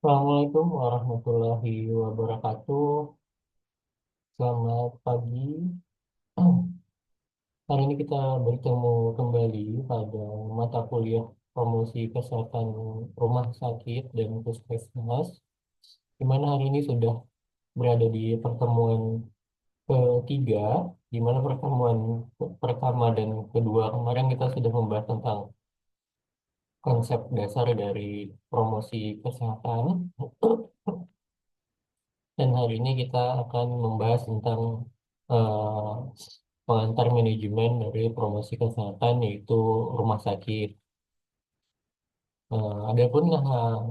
Assalamualaikum warahmatullahi wabarakatuh. Selamat pagi. Hari ini kita bertemu kembali pada mata kuliah promosi kesehatan rumah sakit dan puskesmas, di mana hari ini sudah berada di pertemuan ketiga, di mana pertemuan pertama dan kedua kemarin kita sudah membahas tentang konsep dasar dari promosi kesehatan. Dan hari ini kita akan membahas tentang eh, pengantar manajemen dari promosi kesehatan, yaitu rumah sakit. Adapun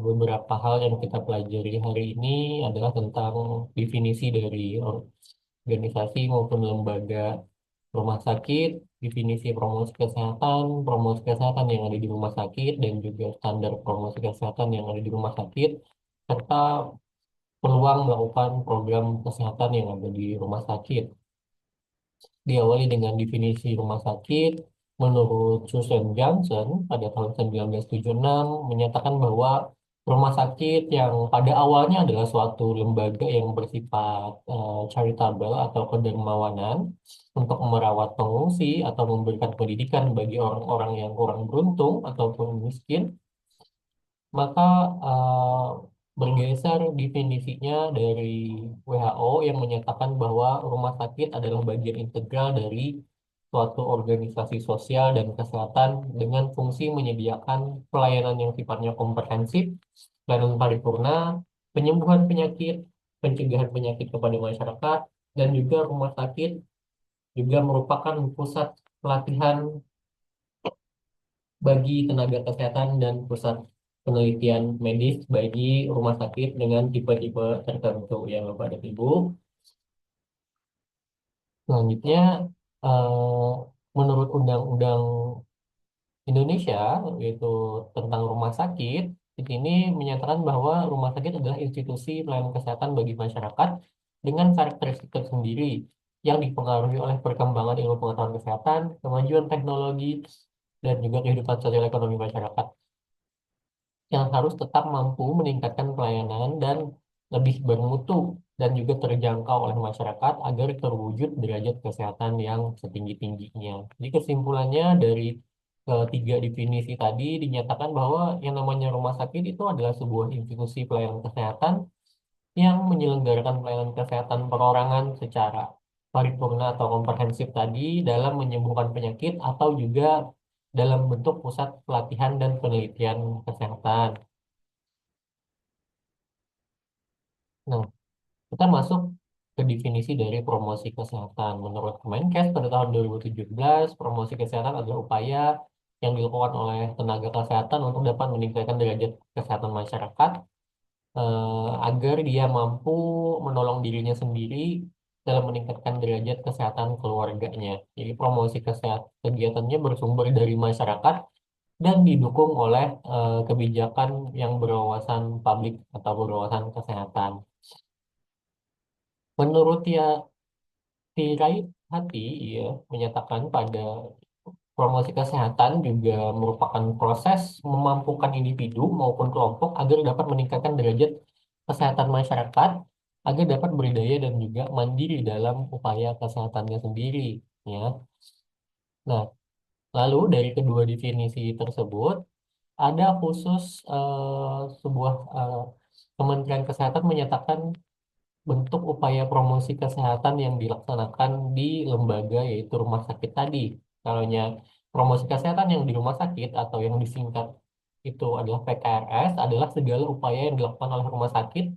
beberapa hal yang kita pelajari hari ini adalah tentang definisi dari organisasi maupun lembaga rumah sakit, definisi promosi kesehatan yang ada di rumah sakit, dan juga standar promosi kesehatan yang ada di rumah sakit, serta peluang melakukan program kesehatan yang ada di rumah sakit. Diawali dengan definisi rumah sakit. Menurut Susan Johnson pada tahun 1976 menyatakan bahwa rumah sakit yang pada awalnya adalah suatu lembaga yang bersifat charitable atau kedermawanan untuk merawat pengungsi atau memberikan pendidikan bagi orang-orang yang kurang beruntung ataupun miskin, maka eh, bergeser definisinya dari WHO yang menyatakan bahwa rumah sakit adalah bagian integral dari suatu organisasi sosial dan kesehatan dengan fungsi menyediakan pelayanan yang sifatnya komprehensif, pelayanan paripurna, penyembuhan penyakit, pencegahan penyakit kepada masyarakat, dan juga rumah sakit juga merupakan pusat pelatihan bagi tenaga kesehatan dan pusat penelitian medis bagi rumah sakit dengan tipe-tipe tertentu ya Bapak dan Ibu. Selanjutnya, eh, menurut Undang-Undang Indonesia, yaitu tentang rumah sakit, di sini menyatakan bahwa rumah sakit adalah institusi pelayanan kesehatan bagi masyarakat dengan karakteristik tersendiri yang dipengaruhi oleh perkembangan ilmu pengetahuan kesehatan, kemajuan teknologi, dan juga kehidupan sosial ekonomi masyarakat, yang harus tetap mampu meningkatkan pelayanan dan lebih bermutu dan juga terjangkau oleh masyarakat agar terwujud derajat kesehatan yang setinggi-tingginya. Jadi kesimpulannya dari ketiga definisi tadi dinyatakan bahwa yang namanya rumah sakit itu adalah sebuah institusi pelayanan kesehatan yang menyelenggarakan pelayanan kesehatan perorangan secara paripurna atau komprehensif tadi dalam menyembuhkan penyakit atau juga dalam bentuk pusat pelatihan dan penelitian kesehatan. Nah, kita masuk ke definisi dari promosi kesehatan. Menurut Kemenkes pada tahun 2017, promosi kesehatan adalah upaya yang dilakukan oleh tenaga kesehatan untuk dapat meningkatkan derajat kesehatan masyarakat agar dia mampu menolong dirinya sendiri dalam meningkatkan derajat kesehatan keluarganya. Jadi promosi kesehatan kegiatannya bersumber dari masyarakat dan didukung oleh kebijakan yang berwawasan publik atau berwawasan kesehatan. Menurut ya Tirai Hati, ia menyatakan pada promosi kesehatan juga merupakan proses memampukan individu maupun kelompok agar dapat meningkatkan derajat kesehatan masyarakat, agar dapat berdaya dan juga mandiri dalam upaya kesehatannya sendiri. Ya. Nah, lalu dari kedua definisi tersebut, ada khusus sebuah Kementerian Kesehatan menyatakan bentuk upaya promosi kesehatan yang dilaksanakan di lembaga yaitu rumah sakit tadi. Kalau promosi kesehatan yang di rumah sakit atau yang disingkat itu adalah PKRS adalah segala upaya yang dilakukan oleh rumah sakit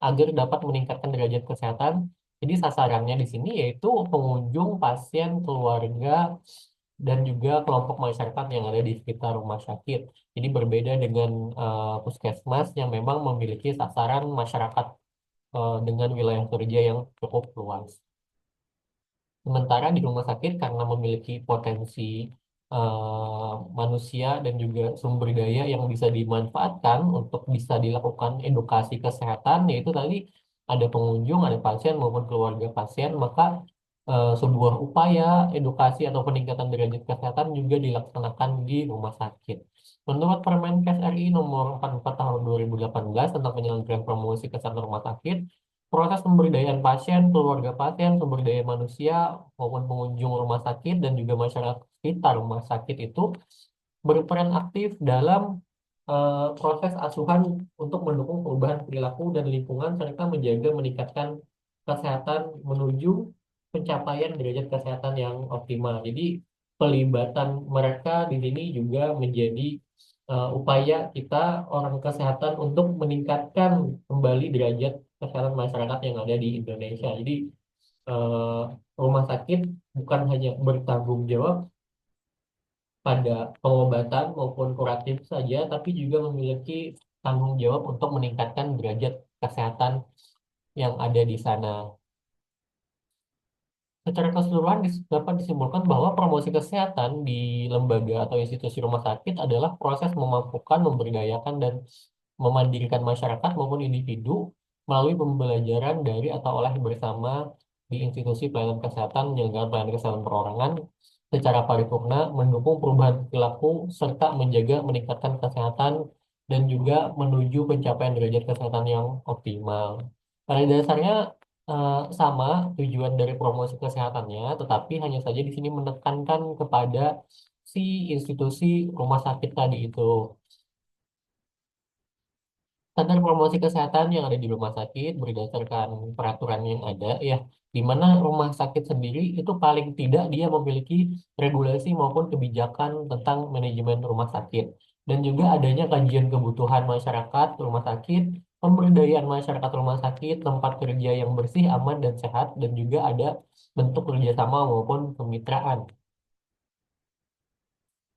agar dapat meningkatkan derajat kesehatan. Jadi sasarannya di sini yaitu pengunjung, pasien, keluarga, dan juga kelompok masyarakat yang ada di sekitar rumah sakit. Jadi berbeda dengan puskesmas yang memang memiliki sasaran masyarakat dengan wilayah kerja yang cukup luas. Sementara di rumah sakit karena memiliki potensi manusia dan juga sumber daya yang bisa dimanfaatkan untuk bisa dilakukan edukasi kesehatan, yaitu tadi ada pengunjung, ada pasien maupun keluarga pasien, maka sebuah upaya edukasi atau peningkatan derajat kesehatan juga dilaksanakan di rumah sakit. Menurut Permenkes RI nomor 44 tahun 2018 tentang penyelenggaraan promosi kesehatan rumah sakit, proses pemberdayaan pasien, keluarga pasien, sumber daya manusia maupun pengunjung rumah sakit dan juga masyarakat sekitar rumah sakit itu berperan aktif dalam proses asuhan untuk mendukung perubahan perilaku dan lingkungan serta menjaga meningkatkan kesehatan menuju pencapaian derajat kesehatan yang optimal. Jadi pelibatan mereka di sini juga menjadi upaya kita orang kesehatan untuk meningkatkan kembali derajat kesehatan masyarakat yang ada di Indonesia. Jadi eh, rumah sakit bukan hanya bertanggung jawab pada pengobatan maupun kuratif saja, tapi juga memiliki tanggung jawab untuk meningkatkan derajat kesehatan yang ada di sana. Secara keseluruhan dapat disimpulkan bahwa promosi kesehatan di lembaga atau institusi rumah sakit adalah proses memampukan, memberdayakan, dan memandirikan masyarakat maupun individu melalui pembelajaran dari atau oleh bersama di institusi pelayanan kesehatan, menyelenggarakan pelayanan kesehatan perorangan secara paripurna, mendukung perubahan perilaku, serta menjaga meningkatkan kesehatan dan juga menuju pencapaian derajat kesehatan yang optimal. Pada dasarnya sama tujuan dari promosi kesehatannya, tetapi hanya saja di sini menekankan kepada si institusi rumah sakit tadi itu. Standar promosi kesehatan yang ada di rumah sakit berdasarkan peraturan yang ada, ya, di mana rumah sakit sendiri itu paling tidak dia memiliki regulasi maupun kebijakan tentang manajemen rumah sakit. Dan juga adanya kajian kebutuhan masyarakat rumah sakit, pemberdayaan masyarakat rumah sakit, tempat kerja yang bersih, aman, dan sehat, dan juga ada bentuk kerjasama maupun kemitraan.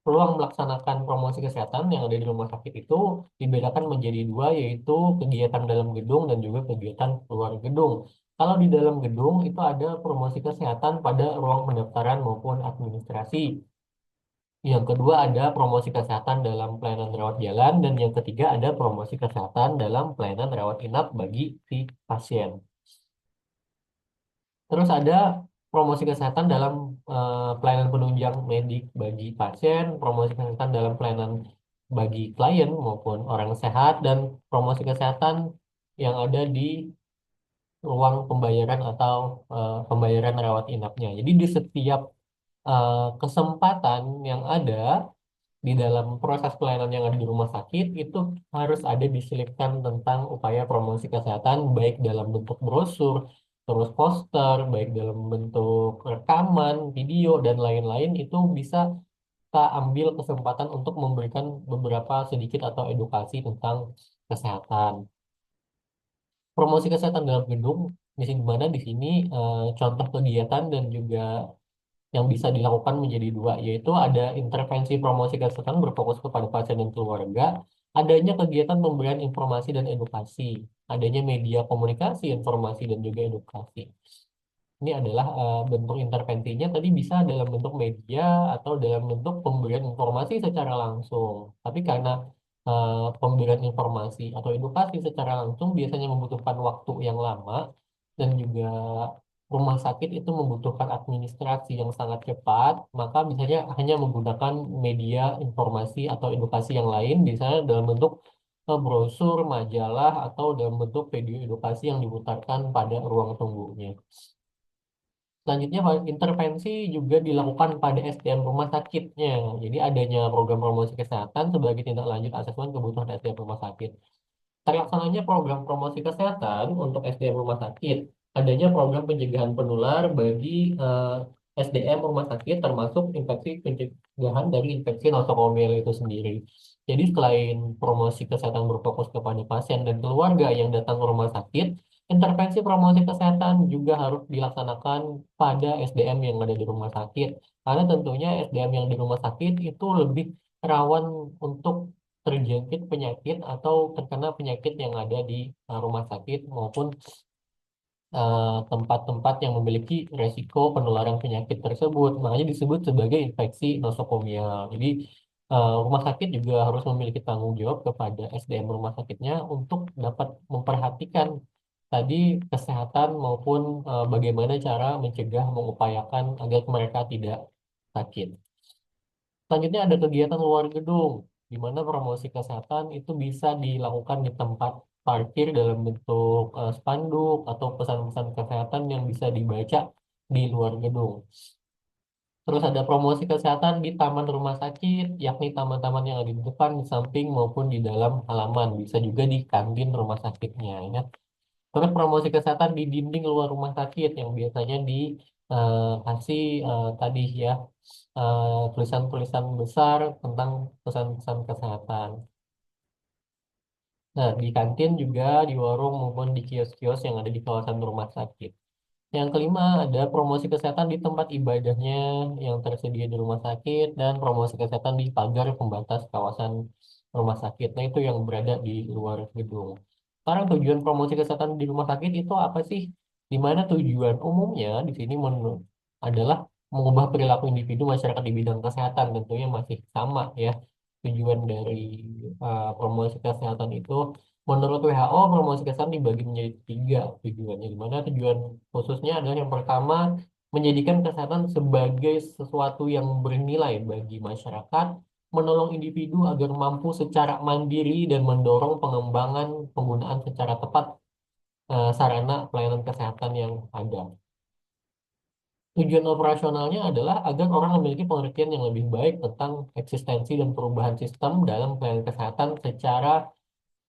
Peluang melaksanakan promosi kesehatan yang ada di rumah sakit itu dibedakan menjadi dua, yaitu kegiatan dalam gedung dan juga kegiatan luar gedung. Kalau di dalam gedung itu ada promosi kesehatan pada ruang pendaftaran maupun administrasi. Yang kedua ada promosi kesehatan dalam pelayanan rawat jalan, dan yang ketiga ada promosi kesehatan dalam pelayanan rawat inap bagi si pasien. Terus ada promosi kesehatan dalam pelayanan penunjang medik bagi pasien, promosi kesehatan dalam pelayanan bagi klien maupun orang sehat, dan promosi kesehatan yang ada di ruang pembayaran atau pembayaran rawat inapnya. Jadi di setiap kesempatan yang ada di dalam proses pelayanan yang ada di rumah sakit itu harus ada diselipkan tentang upaya promosi kesehatan baik dalam bentuk brosur, terus poster, baik dalam bentuk rekaman, video dan lain-lain itu bisa kita ambil kesempatan untuk memberikan beberapa sedikit atau edukasi tentang kesehatan. Promosi kesehatan dalam gedung di sini mana di sini contoh kegiatan dan juga yang bisa dilakukan menjadi dua, yaitu ada intervensi promosi kesehatan berfokus kepada pasien dan keluarga, adanya kegiatan pemberian informasi dan edukasi, adanya media komunikasi, informasi, dan juga edukasi. Ini adalah bentuk intervensinya tadi bisa dalam bentuk media atau dalam bentuk pemberian informasi secara langsung. Tapi karena pemberian informasi atau edukasi secara langsung biasanya membutuhkan waktu yang lama dan juga rumah sakit itu membutuhkan administrasi yang sangat cepat, maka misalnya hanya menggunakan media informasi atau edukasi yang lain, misalnya dalam bentuk brosur, majalah, atau dalam bentuk video edukasi yang diputarkan pada ruang tunggunya. Selanjutnya, intervensi juga dilakukan pada SDM rumah sakitnya. Jadi adanya program promosi kesehatan sebagai tindak lanjut asesmen kebutuhan SDM rumah sakit. Terlaksananya program promosi kesehatan untuk SDM rumah sakit, adanya program pencegahan penular bagi SDM rumah sakit termasuk infeksi pencegahan dari infeksi nosokomial itu sendiri. Jadi selain promosi kesehatan berfokus kepada pasien dan keluarga yang datang ke rumah sakit, intervensi promosi kesehatan juga harus dilaksanakan pada SDM yang ada di rumah sakit. Karena tentunya SDM yang di rumah sakit itu lebih rawan untuk terjangkit penyakit atau terkena penyakit yang ada di rumah sakit maupun tempat-tempat yang memiliki resiko penularan penyakit tersebut. Makanya disebut sebagai infeksi nosokomial. Jadi rumah sakit juga harus memiliki tanggung jawab kepada SDM rumah sakitnya untuk dapat memperhatikan tadi kesehatan maupun bagaimana cara mencegah, mengupayakan agar mereka tidak sakit. Selanjutnya ada kegiatan luar gedung, di mana promosi kesehatan itu bisa dilakukan di tempat parkir dalam bentuk spanduk atau pesan-pesan kesehatan yang bisa dibaca di luar gedung. Terus ada promosi kesehatan di taman rumah sakit, yakni taman-taman yang ada di depan, di samping maupun di dalam halaman. Bisa juga di kantin rumah sakitnya, ya. Terus promosi kesehatan di dinding luar rumah sakit yang biasanya dikasih tadi ya tulisan-tulisan besar tentang pesan-pesan kesehatan. Nah, di kantin juga, di warung maupun di kios-kios yang ada di kawasan rumah sakit. Yang kelima, ada promosi kesehatan di tempat ibadahnya yang tersedia di rumah sakit dan promosi kesehatan di pagar pembatas kawasan rumah sakit. Nah, itu yang berada di luar gedung. Sekarang tujuan promosi kesehatan di rumah sakit itu apa sih? Di mana tujuan umumnya di sini adalah mengubah perilaku individu masyarakat di bidang kesehatan. Tentunya masih sama ya. Tujuan dari promosi kesehatan itu menurut WHO, promosi kesehatan dibagi menjadi tiga tujuannya. Di mana tujuan khususnya adalah yang pertama, menjadikan kesehatan sebagai sesuatu yang bernilai bagi masyarakat, menolong individu agar mampu secara mandiri dan mendorong pengembangan penggunaan secara tepat sarana pelayanan kesehatan yang ada. Tujuan operasionalnya adalah agar orang memiliki pengertian yang lebih baik tentang eksistensi dan perubahan sistem dalam pelayanan kesehatan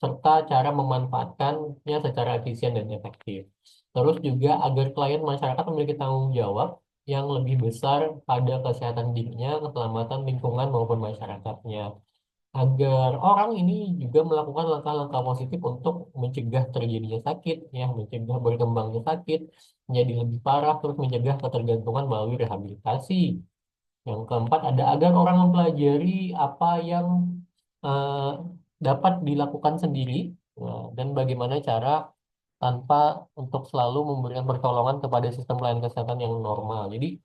serta cara memanfaatkannya secara efisien dan efektif. Terus juga agar klien masyarakat memiliki tanggung jawab yang lebih besar pada kesehatan dirinya, keselamatan lingkungan maupun masyarakatnya. Agar orang ini juga melakukan langkah-langkah positif untuk mencegah terjadinya sakit, ya, mencegah berkembangnya sakit, menjadi lebih parah, terus mencegah ketergantungan melalui rehabilitasi. Yang keempat ada agar orang mempelajari apa yang eh, dapat dilakukan sendiri dan bagaimana cara tanpa untuk selalu memberikan pertolongan kepada sistem pelayanan kesehatan yang normal. Jadi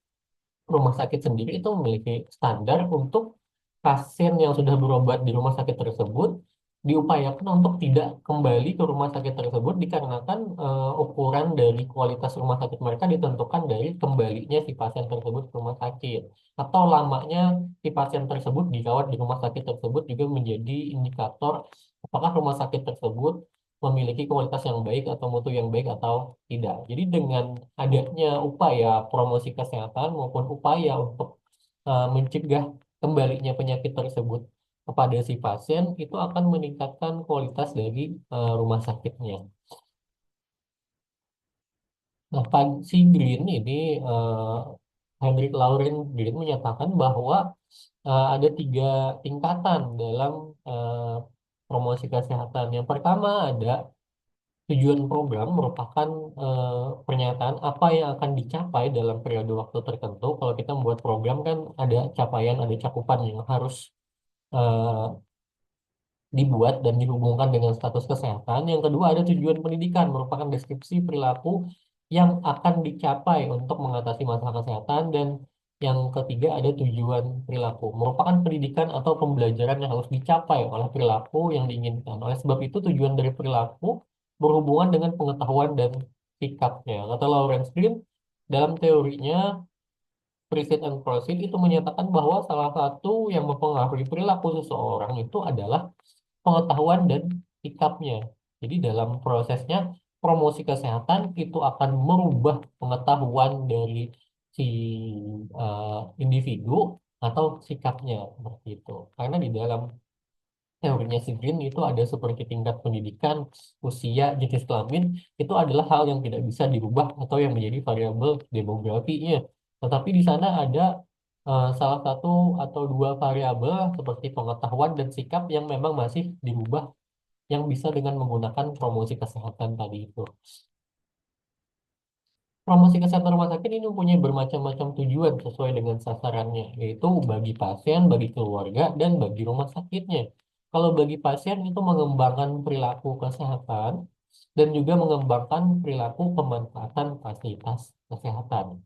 rumah sakit sendiri itu memiliki standar untuk pasien yang sudah berobat di rumah sakit tersebut diupayakan untuk tidak kembali ke rumah sakit tersebut dikarenakan ukuran dari kualitas rumah sakit mereka ditentukan dari kembalinya si pasien tersebut ke rumah sakit atau lamanya si pasien tersebut dirawat di rumah sakit tersebut juga menjadi indikator apakah rumah sakit tersebut memiliki kualitas yang baik atau mutu yang baik atau tidak. Jadi dengan adanya upaya promosi kesehatan maupun upaya untuk mencegah kembalinya penyakit tersebut kepada si pasien itu akan meningkatkan kualitas dari rumah sakitnya. Nah, si Green ini eh, Hendrik Lauren Green menyatakan bahwa ada tiga tingkatan dalam eh, promosi kesehatan. Yang pertama ada tujuan program merupakan pernyataan apa yang akan dicapai dalam periode waktu tertentu. Kalau kita membuat program kan ada capaian, ada cakupan yang harus eh, dibuat dan dihubungkan dengan status kesehatan. Yang kedua ada tujuan pendidikan, merupakan deskripsi perilaku yang akan dicapai untuk mengatasi masalah kesehatan. Dan yang ketiga ada tujuan perilaku, merupakan pendidikan atau pembelajaran yang harus dicapai oleh perilaku yang diinginkan. Oleh sebab itu tujuan dari perilaku berhubungan dengan pengetahuan dan sikapnya. Kata Lawrence Green, dalam teorinya Preset and Proceed itu menyatakan bahwa salah satu yang mempengaruhi perilaku seseorang itu adalah pengetahuan dan sikapnya. Jadi dalam prosesnya promosi kesehatan itu akan merubah pengetahuan dari si individu atau sikapnya seperti itu. Karena di dalam teorinya si Green itu ada seperti tingkat pendidikan, usia, jenis kelamin, itu adalah hal yang tidak bisa dirubah atau yang menjadi variabel demografinya. Tetapi di sana ada salah satu atau dua variabel seperti pengetahuan dan sikap yang memang masih dirubah yang bisa dengan menggunakan promosi kesehatan tadi itu. Promosi kesehatan rumah sakit ini mempunyai bermacam-macam tujuan sesuai dengan sasarannya, yaitu bagi pasien, bagi keluarga, dan bagi rumah sakitnya. Kalau bagi pasien itu mengembangkan perilaku kesehatan dan juga mengembangkan perilaku pemanfaatan fasilitas kesehatan.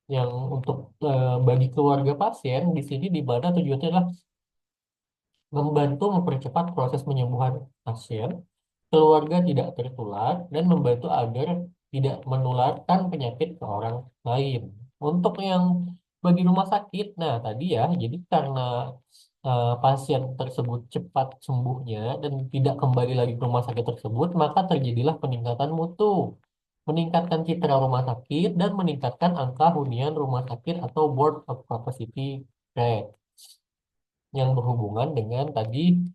Yang untuk bagi keluarga pasien di sini di mana tujuannya adalah membantu mempercepat proses penyembuhan pasien keluarga tidak tertular, dan membantu agar tidak menularkan penyakit ke orang lain. Untuk yang bagi rumah sakit, nah tadi ya, jadi karena pasien tersebut cepat sembuhnya dan tidak kembali lagi ke rumah sakit tersebut, maka terjadilah peningkatan mutu, meningkatkan citra rumah sakit, dan meningkatkan angka hunian rumah sakit atau board of capacity rate yang berhubungan dengan tadi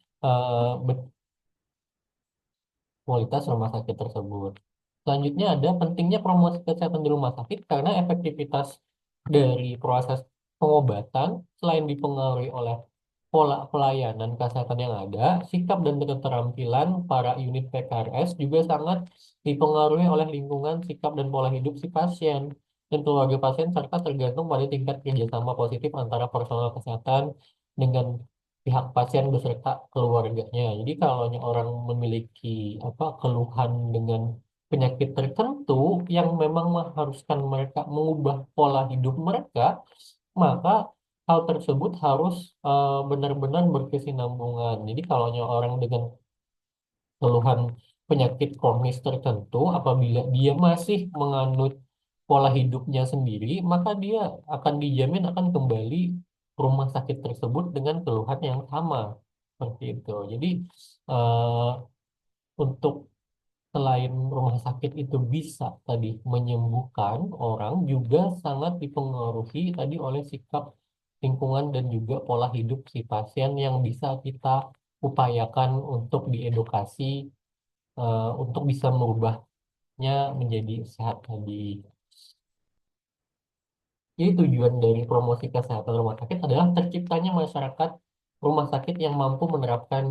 kualitas rumah sakit tersebut. Selanjutnya ada pentingnya promosi kesehatan di rumah sakit karena efektivitas dari proses pengobatan selain dipengaruhi oleh pola pelayanan kesehatan yang ada, sikap dan keterampilan para unit PKRS juga sangat dipengaruhi oleh lingkungan, sikap, dan pola hidup si pasien dan keluarga pasien serta tergantung pada tingkat kerjasama positif antara personal kesehatan dengan pihak pasien beserta keluarganya. Jadi kalau orang memiliki keluhan dengan penyakit tertentu yang memang mengharuskan mereka mengubah pola hidup mereka, maka hal tersebut harus benar-benar berkesinambungan. Jadi kalau orang dengan keluhan penyakit kronis tertentu, apabila dia masih menganut pola hidupnya sendiri, maka dia akan dijamin akan kembali ke rumah sakit tersebut dengan keluhan yang sama. Seperti itu. Jadi eh, untuk selain rumah sakit itu bisa tadi menyembuhkan orang, juga sangat dipengaruhi tadi oleh sikap lingkungan dan juga pola hidup si pasien yang bisa kita upayakan untuk diedukasi untuk bisa merubahnya menjadi sehat tadi. Jadi tujuan dari promosi kesehatan rumah sakit adalah terciptanya masyarakat rumah sakit yang mampu menerapkan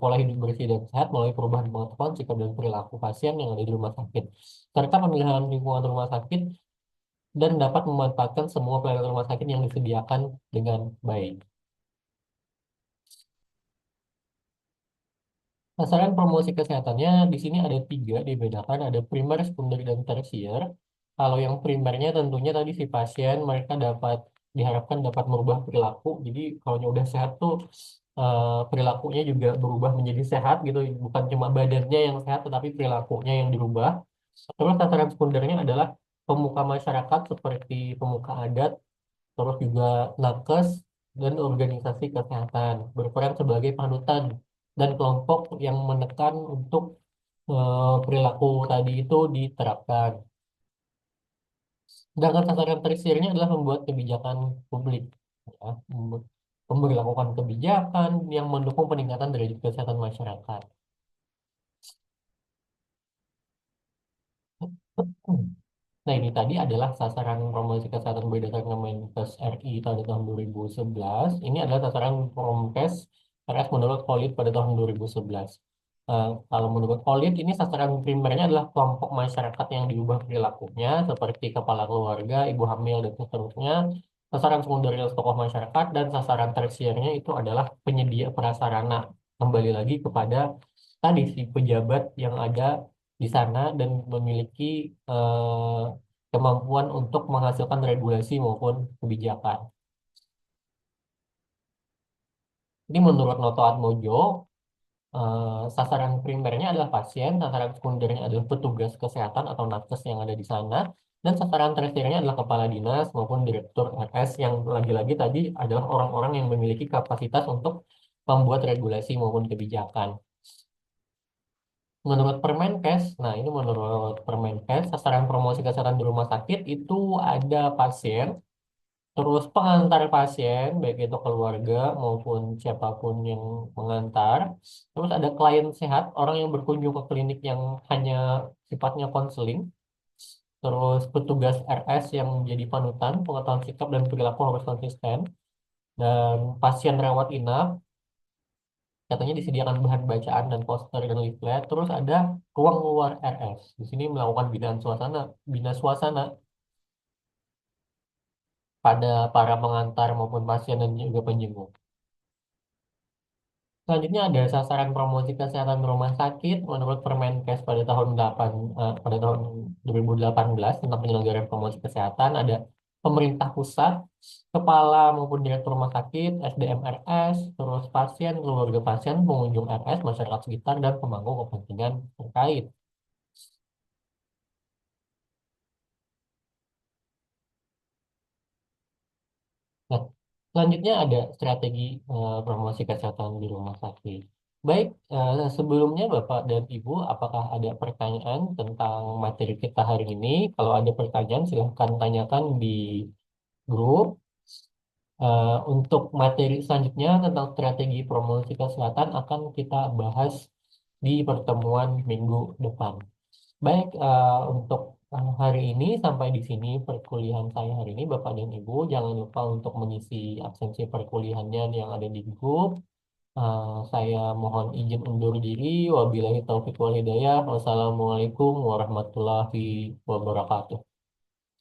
pola hidup bersih dan sehat melalui perubahan pengetahuan, sikap dan perilaku pasien yang ada di rumah sakit, serta pemilihan lingkungan rumah sakit dan dapat memanfaatkan semua pelayanan rumah sakit yang disediakan dengan baik. Sasaran promosi kesehatannya di sini ada tiga dibedakan, ada primer, sekunder, dan tersier. Kalau yang primernya tentunya tadi si pasien mereka dapat diharapkan dapat merubah perilaku. Jadi kalau udah sehat tuh perilakunya juga berubah menjadi sehat gitu, bukan cuma badannya yang sehat tetapi perilakunya yang dirubah. Terus sasaran sekundernya adalah pemuka masyarakat seperti pemuka adat, terus juga nakes dan organisasi kesehatan berperan sebagai panutan dan kelompok yang menekan untuk perilaku tadi itu diterapkan. Sedangkan sasaran tersiernya adalah membuat kebijakan publik, ya, memberlakukan kebijakan yang mendukung peningkatan derajat kesehatan masyarakat. Nah, ini tadi adalah sasaran promosi kesehatan berdasarkan Kemenkes RI pada tahun 2011. Ini adalah sasaran Promkes RS menurut Polid pada tahun 2011. Kalau menurut Polid, ini sasaran primernya adalah kelompok masyarakat yang diubah perilakunya, seperti kepala keluarga, ibu hamil, dan seterusnya. Sasaran sekundernya adalah tokoh masyarakat, dan sasaran tersiernya itu adalah penyedia prasarana. Kembali lagi kepada tadi si pejabat yang ada di sana dan memiliki kemampuan untuk menghasilkan regulasi maupun kebijakan. Ini menurut Noto Atmojo, sasaran primernya adalah pasien, sasaran sekundernya adalah petugas kesehatan atau nakes yang ada di sana, dan sasaran tersiernya adalah kepala dinas maupun direktur RS yang lagi-lagi tadi adalah orang-orang yang memiliki kapasitas untuk membuat regulasi maupun kebijakan. Menurut Permenkes, nah ini menurut Permenkes, sasaran promosi kesehatan di rumah sakit itu ada pasien, terus pengantar pasien, baik itu keluarga maupun siapapun yang mengantar. Terus ada klien sehat, orang yang berkunjung ke klinik yang hanya sifatnya konseling. Terus petugas RS yang menjadi panutan, pengetahuan sikap dan perilaku harus konsisten. Dan pasien rawat inap, katanya disediakan bahan bacaan dan poster dan leaflet. Terus ada ruang luar RS. Di sini melakukan bina suasana pada para pengantar maupun pasien dan juga penjenguk. Selanjutnya ada sasaran promosi kesehatan rumah sakit menurut Permenkes pada tahun 2018 tentang penyelenggaraan promosi kesehatan ada pemerintah pusat, kepala maupun direktur rumah sakit, SDM RS, terus pasien, keluarga pasien, pengunjung RS, masyarakat sekitar, dan pemangku kepentingan terkait. Nah, selanjutnya ada strategi promosi kesehatan di rumah sakit. Baik, sebelumnya Bapak dan Ibu, apakah ada pertanyaan tentang materi kita hari ini? Kalau ada pertanyaan, silahkan tanyakan di grup. Untuk materi selanjutnya tentang strategi promosi kesehatan akan kita bahas di pertemuan minggu depan. Baik, untuk hari ini sampai di sini perkuliahan saya hari ini, Bapak dan Ibu. Jangan lupa untuk mengisi absensi perkuliahannya yang ada di grup. Saya mohon izin undur diri. Wabillahi taufiq wal hidayah. Wassalamualaikum warahmatullahi wabarakatuh.